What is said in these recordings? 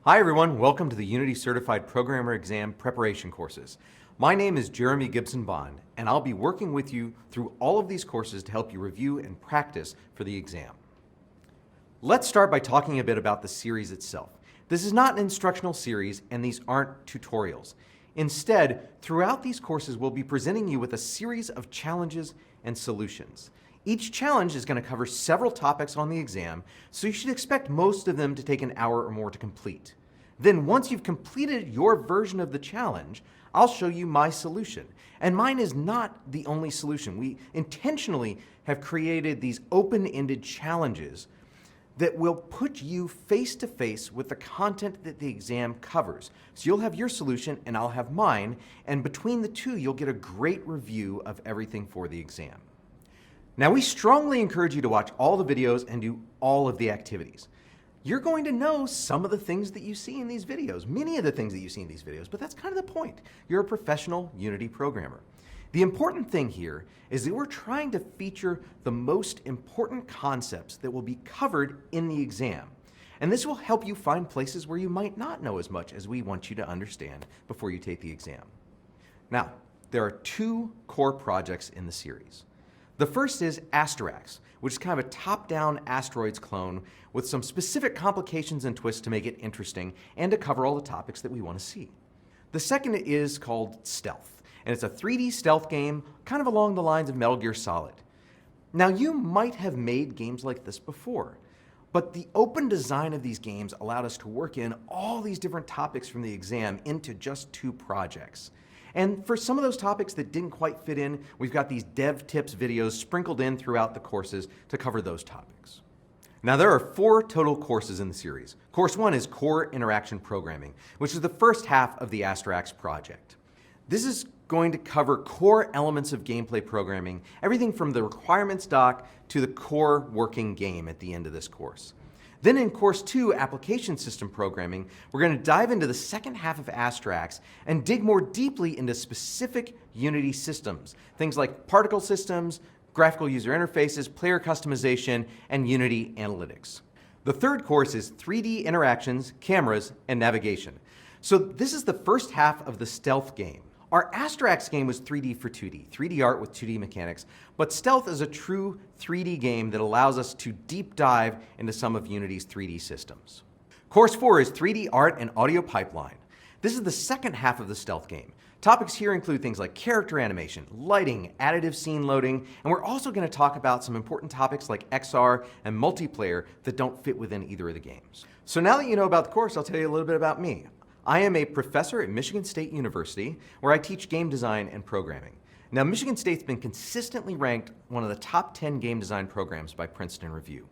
Hi everyone, welcome to the Unity Certified Programmer Exam Preparation courses. My name is Jeremy Gibson Bond, and I'll be working with you through all of these courses to help you review and practice for the exam. Let's start by talking a bit about the series itself. This is not an instructional series, and these aren't tutorials. Instead, throughout these courses, we'll be presenting you with a series of challenges and solutions. Each challenge is going to cover several topics on the exam, so you should expect most of them to take an hour or more to complete. Then once you've completed your version of the challenge, I'll show you my solution. And mine is not the only solution. We intentionally have created these open-ended challenges that will put you face to face with the content that the exam covers. So you'll have your solution and I'll have mine, and between the two, you'll get a great review of everything for the exam. Now, we strongly encourage you to watch all the videos and do all of the activities. You're going to know some of the things that you see in these videos, many of the things that you see in these videos, but that's kind of the point. You're a professional Unity programmer. The important thing here is that we're trying to feature the most important concepts that will be covered in the exam. And this will help you find places where you might not know as much as we want you to understand before you take the exam. Now, there are two core projects in the series. The first is AsteraX, which is kind of a top-down asteroids clone with some specific complications and twists to make it interesting and to cover all the topics that we want to see. The second is called Stealth, and it's a 3D stealth game kind of along the lines of Metal Gear Solid. Now, you might have made games like this before, but the open design of these games allowed us to work in all these different topics from the exam into just two projects. And for some of those topics that didn't quite fit in, we've got these dev tips videos sprinkled in throughout the courses to cover those topics. Now, there are 4 total courses in the series. Course 1 is Core Interaction Programming, which is the first half of the AsteraX project. This is going to cover core elements of gameplay programming, everything from the requirements doc to the core working game at the end of this course. Then in Course 2, Application System Programming, we're going to dive into the second half of AsteraX and dig more deeply into specific Unity systems, things like particle systems, graphical user interfaces, player customization, and Unity Analytics. The third course is 3D interactions, cameras, and navigation. So this is the first half of the Stealth game. Our AsteraX game was 3D for 2D, 3D art with 2D mechanics, but Stealth is a true 3D game that allows us to deep dive into some of Unity's 3D systems. Course 4 is 3D art and audio pipeline. This is the second half of the Stealth game. Topics here include things like character animation, lighting, additive scene loading, and we're also going to talk about some important topics like XR and multiplayer that don't fit within either of the games. So now that you know about the course, I'll tell you a little bit about me. I am a professor at Michigan State University, where I teach game design and programming. Now, Michigan State's been consistently ranked one of the top 10 game design programs by Princeton Review.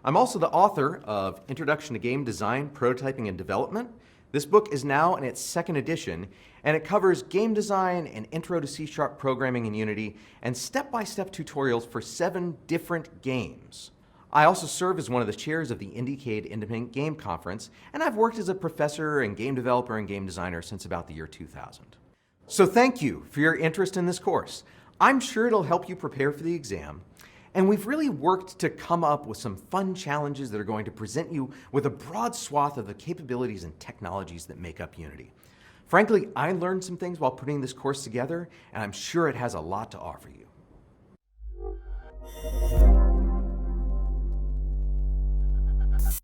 I'm also the author of Introduction to Game Design, Prototyping, and Development. This book is now in its second edition, and it covers game design and intro to C# programming in Unity and step-by-step tutorials for 7 different games. I also serve as one of the chairs of the Indiecade Independent Game Conference, and I've worked as a professor and game developer and game designer since about the year 2000. So thank you for your interest in this course. I'm sure it'll help you prepare for the exam, and we've really worked to come up with some fun challenges that are going to present you with a broad swath of the capabilities and technologies that make up Unity. Frankly, I learned some things while putting this course together, and I'm sure it has a lot to offer you.